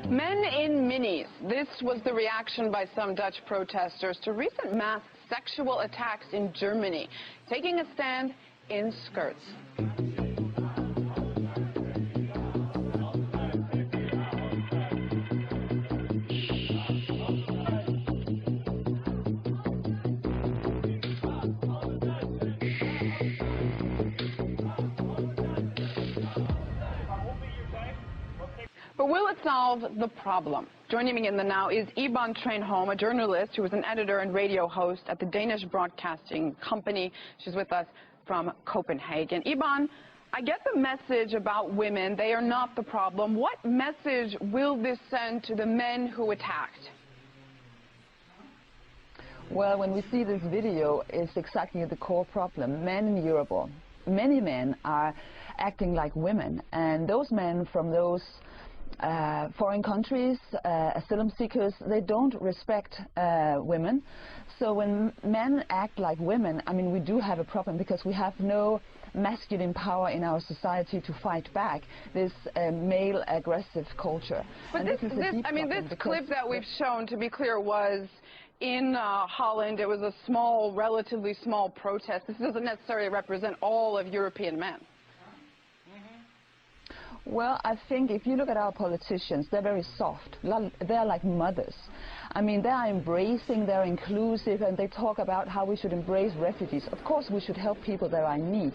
Men in minis. This was the reaction by some Dutch protesters to recent mass sexual attacks in Germany, taking a stand in skirts. But will it solve the problem? Joining me in the now is Iben Thranholm, a journalist who is an editor and radio host at the Danish Broadcasting Company. She's with us from Copenhagen. Iben, I get the message about women. They are not the problem. What message will this send to the men who attacked? Well, when we see this video, it's exactly the core problem. Men in Europe, many men are acting like women, and those men from those foreign countries, asylum seekers, they don't respect women. So when men act like women, I mean, we do have a problem because we have no masculine power in our society to fight back this male aggressive culture. But this clip that we've shown, to be clear, was in Holland. It was a small, relatively small protest. This doesn't necessarily represent all of European men. Well, I think if you look at our politicians, they're very soft. They're like mothers. I mean, they are embracing, they're inclusive, and they talk about how we should embrace refugees. Of course, we should help people that are in need.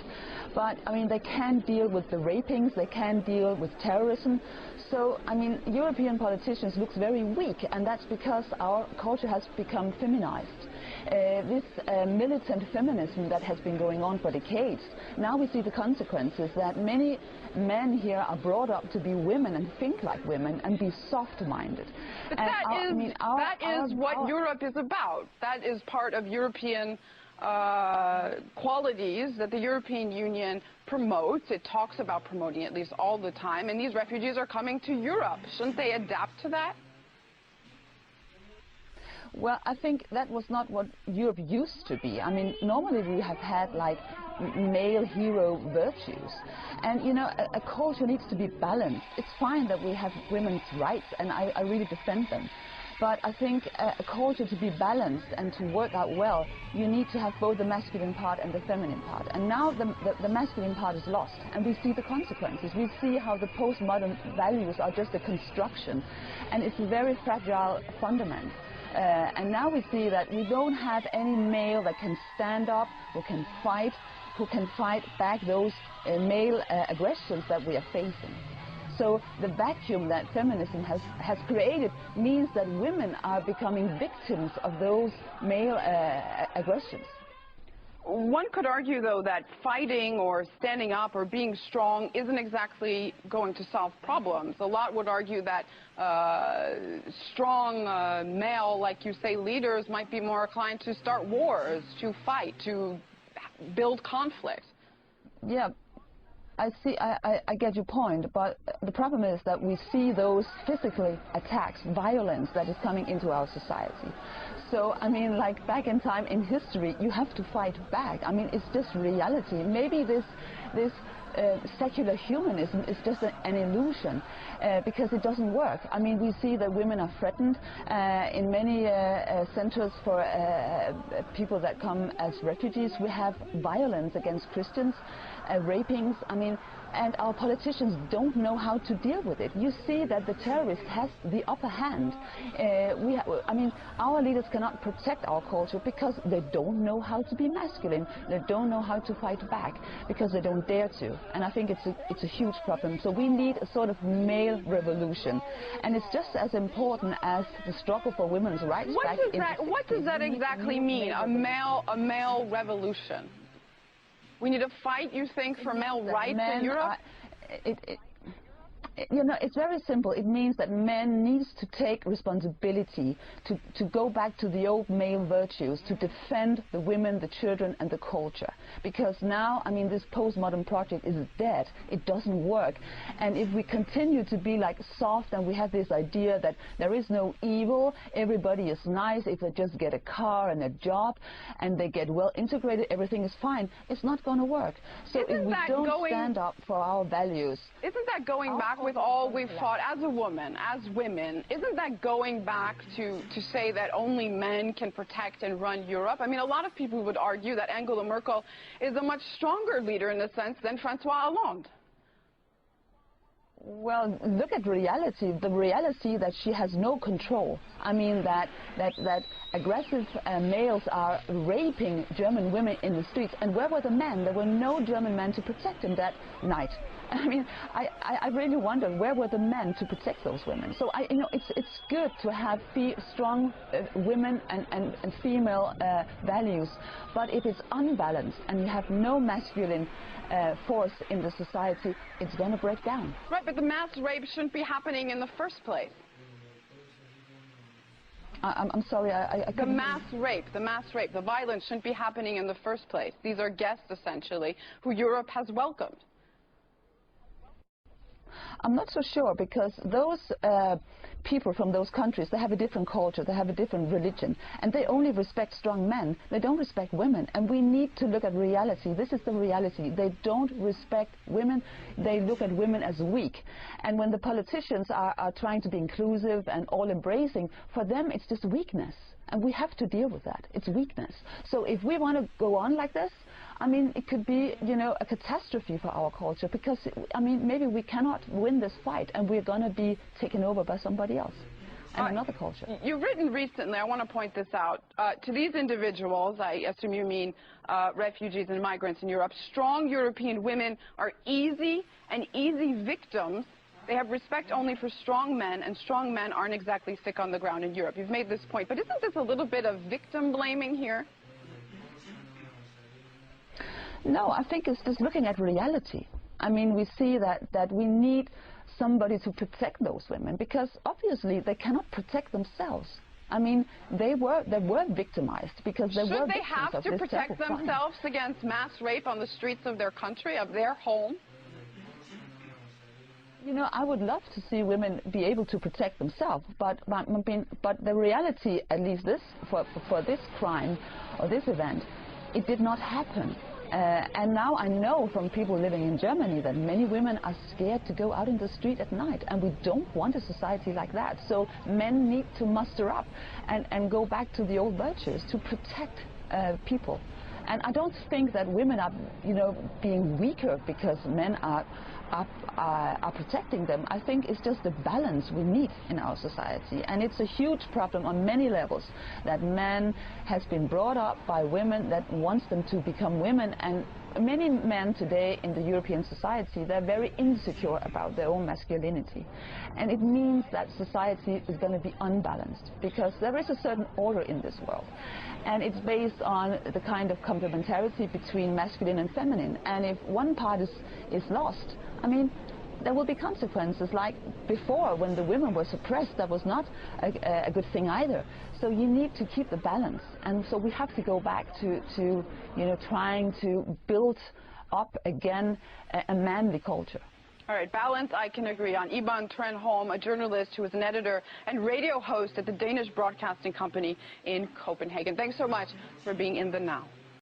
But, I mean, they can't deal with the rapings, they can't deal with terrorism. So, I mean, European politicians look very weak, and that's because our culture has become feminized. This militant feminism that has been going on for decades, now we see the consequences that many men here are brought up to be women and think like women and be soft-minded. But that is what Europe is about. That is part of European qualities that the European Union promotes. It talks about promoting at least all the time, and these refugees are coming to Europe. Shouldn't they adapt to that? Well, I think that was not what Europe used to be. I mean, normally we have had like male hero virtues. And, you know, a culture needs to be balanced. It's fine that we have women's rights, and I really defend them. But I think a culture to be balanced and to work out well, you need to have both the masculine part and the feminine part. And now the masculine part is lost, and we see the consequences. We see how the postmodern values are just a construction, and it's a very fragile fundament. And now we see that we don't have any male that can stand up, who can fight back those male aggressions that we are facing. So the vacuum that feminism has created means that women are becoming victims of those male aggressions. One could argue, though, that fighting or standing up or being strong isn't exactly going to solve problems. A lot would argue that strong male, like you say, leaders might be more inclined to start wars, to fight, to build conflict. Yeah. I get your point, but the problem is that we see those physical attacks, violence that is coming into our society. So, I mean, like back in time in history, you have to fight back. I mean, it's just reality. Maybe this secular humanism is just an illusion because it doesn't work. I mean, we see that women are threatened in many centers for people that come as refugees. We have violence against Christians, rapings. I mean, and our politicians don't know how to deal with it. You see that the terrorist has the upper hand. I mean, our leaders cannot protect our culture because they don't know how to be masculine. They don't know how to fight back because they don't dare to. And I think it's a huge problem. So we need a sort of male revolution, and it's just as important as the struggle for women's rights. What does that exactly mean? A male revolution? We need to fight, you think, for male rights in Europe? You know, it's very simple. It means that men need to take responsibility to go back to the old male virtues, to defend the women, the children, and the culture. Because now, I mean, this postmodern project is dead. It doesn't work. And if we continue to be like soft and we have this idea that there is no evil, everybody is nice, if they just get a car and a job and they get well integrated, everything is fine, it's not going to work. So if we don't stand up for our values... Isn't that going back with with all we've fought as a woman, as women, isn't that going back to say that only men can protect and run Europe? I mean, a lot of people would argue that Angela Merkel is a much stronger leader in a sense than François Hollande. Well, look at reality. The reality that she has no control. I mean that aggressive males are raping German women in the streets. And where were the men? There were no German men to protect them that night. I mean, I really wonder where were the men to protect those women. So you know, it's good to have strong women and female values, but if it's unbalanced and you have no masculine force in the society, it's going to break down. Right, but the mass rape shouldn't be happening in the first place. I'm sorry, I the mass rape, the violence shouldn't be happening in the first place. These are guests, essentially, who Europe has welcomed. I'm not so sure, because those people from those countries, they have a different culture, they have a different religion, and they only respect strong men. They don't respect women, and we need to look at reality. This is the reality. They don't respect women. They look at women as weak. And when the politicians are trying to be inclusive and all-embracing, for them it's just weakness. And we have to deal with that. It's weakness. So if we want to go on like this, I mean, it could be, you know, a catastrophe for our culture, because, I mean, maybe we cannot win this fight and we're going to be taken over by somebody else and another culture. You've written recently, I want to point this out, to these individuals, I assume you mean refugees and migrants in Europe, strong European women are easy victims. They have respect only for strong men, and strong men aren't exactly sick on the ground in Europe. You've made this point, but isn't this a little bit of victim blaming here? No, I think it's just looking at reality. I mean, we see that we need somebody to protect those women, because obviously they cannot protect themselves. I mean, they were victimized because they were victims of this. Should they have to protect themselves against mass rape on the streets of their country, of their home? You know, I would love to see women be able to protect themselves, but the reality, at least for this crime or this event, it did not happen. And now I know from people living in Germany that many women are scared to go out in the street at night, and we don't want a society like that. So men need to muster up and go back to the old virtues to protect people. And I don't think that women are, you know, being weaker because men are protecting them. I think it's just the balance we need in our society, and it's a huge problem on many levels that men has been brought up by women that wants them to become women, and many men today in the European society, they're very insecure about their own masculinity, and it means that society is going to be unbalanced, because there is a certain order in this world, and it's based on the kind of complementarity between masculine and feminine, and if one part is lost, I mean, there will be consequences. Like before, when the women were suppressed, that was not a good thing either. So you need to keep the balance, and so we have to go back to you know, trying to build up again a manly culture. All right, balance I can agree on. Iben Thranholm, a journalist who is an editor and radio host at the Danish Broadcasting Company in Copenhagen. Thanks so much for being in the Now.